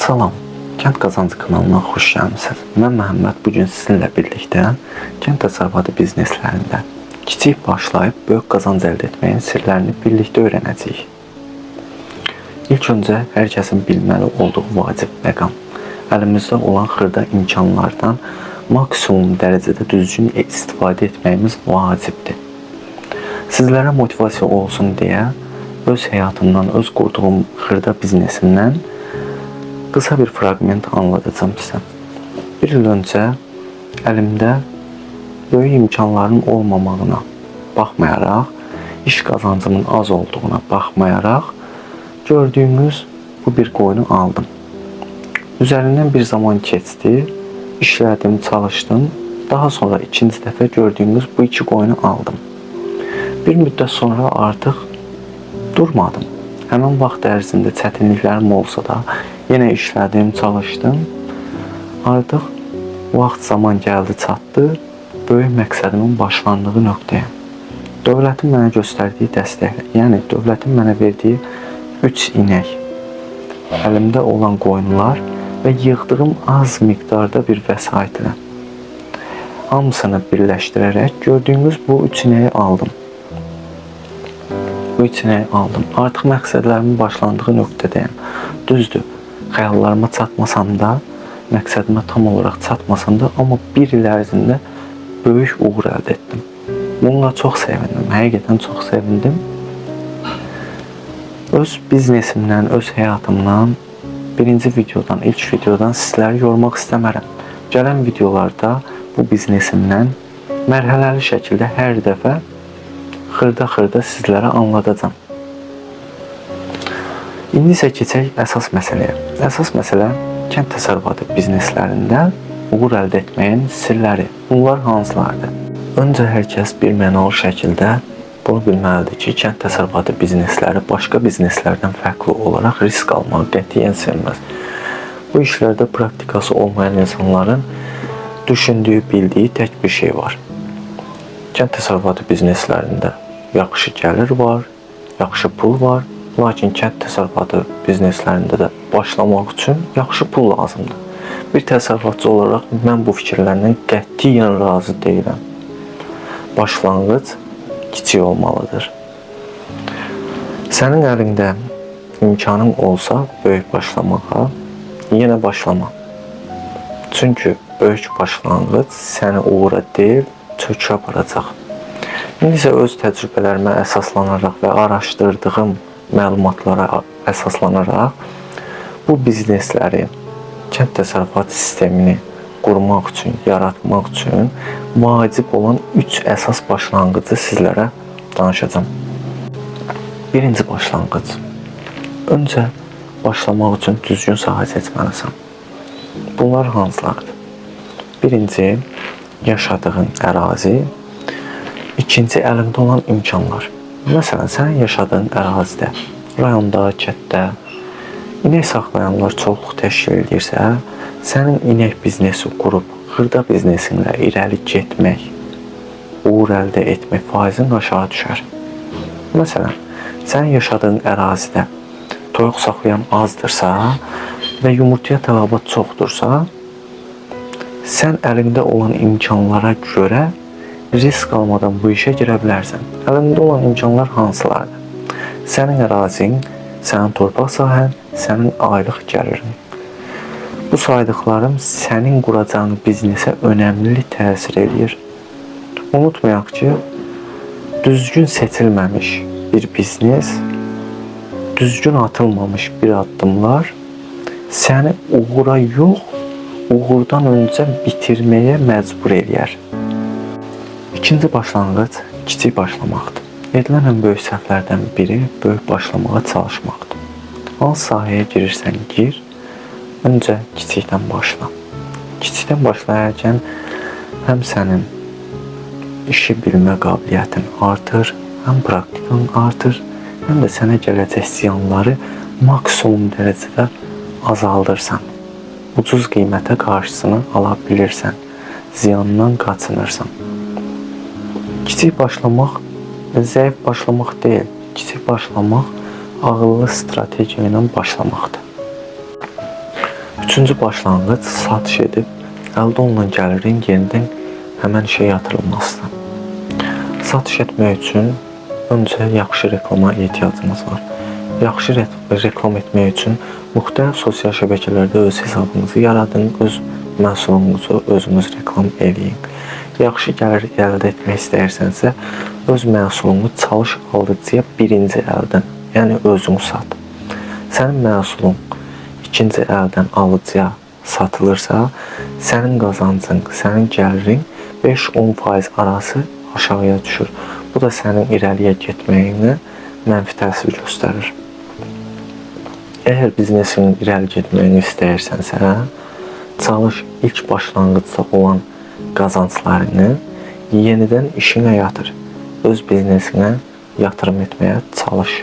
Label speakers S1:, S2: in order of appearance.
S1: Salam, Kənd Qazancı kanalına xoş gəlmisiniz. Mən Məhəmməd bugün sizinlə birlikdə kənd təsərrüfatı bizneslərində kiçik başlayıb böyük qazanc əldə etməyin sirlərini birlikdə öyrənəcəyik. İlk öncə hər kəsin bilməli olduğu vacib məqam əlimizdə olan xırda imkanlardan maksimum dərəcədə düzgün istifadə etməyimiz vacibdir. Sizlərə motivasiya olsun deyə öz həyatımdan, öz qurduğum xırda biznesimdən qısa bir fragment anlatacağım sizə. Bir il öncə əlimdə böyük imkanların olmamağına baxmayaraq, iş qazancımın az olduğuna baxmayaraq, gördüyünüz bu bir qoyunu aldım. Üzərindən bir zaman keçdi, işlədim, çalışdım. Daha sonra ikinci dəfə gördüyünüz bu iki qoyunu aldım. Bir müddət sonra artıq durmadım. Həmin vaxt ərzində çətinliklərim olsa da, yenə işlədim, çalışdım. Artıq vaxt zaman gəldi, çatdı, böyük məqsədimin başlandığı nöqtəyə. Dövlətin mənə göstərdiyi dəstəklə, yəni dövlətin mənə verdiyi 3 inək, əlimdə olan qoyunlar və yığdığım az miqdarda bir vəsaitlə hamısını birləşdirərək gördüyünüz bu 3 inəyi aldım. Bu 3 inəyi aldım. Artıq məqsədlərimin başlandığı nöqtədəyim. Düzdür, xəyallarıma çatmasam da, məqsədimə tam olaraq çatmasam da, amma bir il ərzində böyük uğur əldə etdim. Bununla çox sevindim, həqiqətən çox sevindim. Öz biznesimdən, öz həyatımdan, birinci videodan, ilk videodan sizləri yormaq istəmərəm. Gələn videolarda bu biznesimdən mərhələli şəkildə hər dəfə xırda-xırda sizlərə anlatacağım. İndi isə keçək əsas məsələyə. Əsas məsələ kənd təsərrüfatı bizneslərində uğur əldə etməyin sirləri. Bunlar hansılardır? Öncə hər kəs bir mənalı şəkildə bunu bilməlidir ki, kənd təsərrüfatı biznesləri başqa bizneslərdən fərqli olaraq risk almağı qətiyyən sevməz. Bu işlərdə praktikası olmayan insanların düşündüyü, bildiyi tək bir şey var. Kənd təsərrüfatı bizneslərində yaxşı gəlir var, yaxşı pul var, lakin kənd təsərrüfatı bizneslərində də başlamaq üçün yaxşı pul lazımdır. Bir təsərrüfatçı olaraq mən bu fikirlərdən qətiyyən razı deyiləm. Başlanğıc kiçik olmalıdır. Sənin əlində imkanın olsa böyük başlamağa, yenə başlama. Çünki böyük başlanğıc səni uğura deyil, çökə aparacaq. İndi isə öz təcrübələrimə əsaslanaraq və araşdırdığım məlumatlara əsaslanaraq bu biznesləri, kənd təsərrüfatı sistemini qurmaq üçün, yaratmaq üçün vacib olan 3 əsas başlanğıcı sizlərə danışacağım. Birinci başlanğıc. Öncə başlamaq üçün düzgün sahə seçməlisən. Bunlar hansılardır? Birinci, yaşadığın ərazi. İkinci, əlində olan imkanlar. Məsələn, sən yaşadığın ərazidə, rayonda, kətdə inək saxlayanlar çoxluq təşkil edirsə, sənin inək biznesi qurub, xırda biznesinlə irəli getmək, uğur əldə etmək faizin aşağı düşər. Məsələn, sən yaşadığın ərazidə toyuq saxlayan azdırsa və yumurtaya tələbat çoxdursa, sən əlində olan imkanlara görə risk almadan bu işə girə bilərsən. Əlində olan imkanlar hansılardır? Sənin ərazin, sənin torpaq sahən, sənin aylıq gəlirin. Bu saydıqlarım sənin quracağın biznesə önəmli təsir edir. Unutmayaq ki, düzgün seçilməmiş bir biznes, düzgün atılmamış bir addımlar səni uğura yox, uğurdan öncə bitirməyə məcbur eləyər. İkinci başlanğıc kiçik başlamaqdır. Edilən ən böyük səhvlərdən biri böyük başlamağa çalışmaqdır. Hansı sahəyə girirsən gir, öncə kiçikdən başla. Kiçikdən başlayarkən həm sənin işi bilmə qabiliyyətin artır, həm praktikan artır, həm də sənə gələcək ziyanları maksimum dərəcədə azaldırsan. Ucuz qiymətə qarşısını ala bilirsən, ziyandan qaçınırsan. Kiçik başlamaq zəif başlamaq deyil, kiçik başlamaq ağıllı strategiya ilə başlamaqdır. Üçüncü başlanğıc satış edib əldə olunan gəlirin yenidən həmən işə yatırılmasıdır. Satış etmək üçün öncə yaxşı reklama ehtiyacınız var. Yaxşı reklam etmək üçün müxtəlif sosial şəbəkələrdə öz hesabınızı yaradın, öz məhsulunuzu özünüz reklam eləyin. Yaxşı gəlir əldə etmək istəyirsənsə, öz məhsulunu çalış alıcıya birinci əldən, yəni özün sat. Sənin məhsulun ikinci əldən alıcıya satılırsa, sənin qazancın, sənin gəlirin 5-10% arası aşağıya düşür. Bu da sənin irəliyə getməyinə mənfi təsir göstərir. Əgər biznesinin irəli getməyini istəyirsənsə, çalış ilk başlanğıcda olan qazanclarını yenidən işinə yatır. Öz biznesinə yatırım etməyə çalış.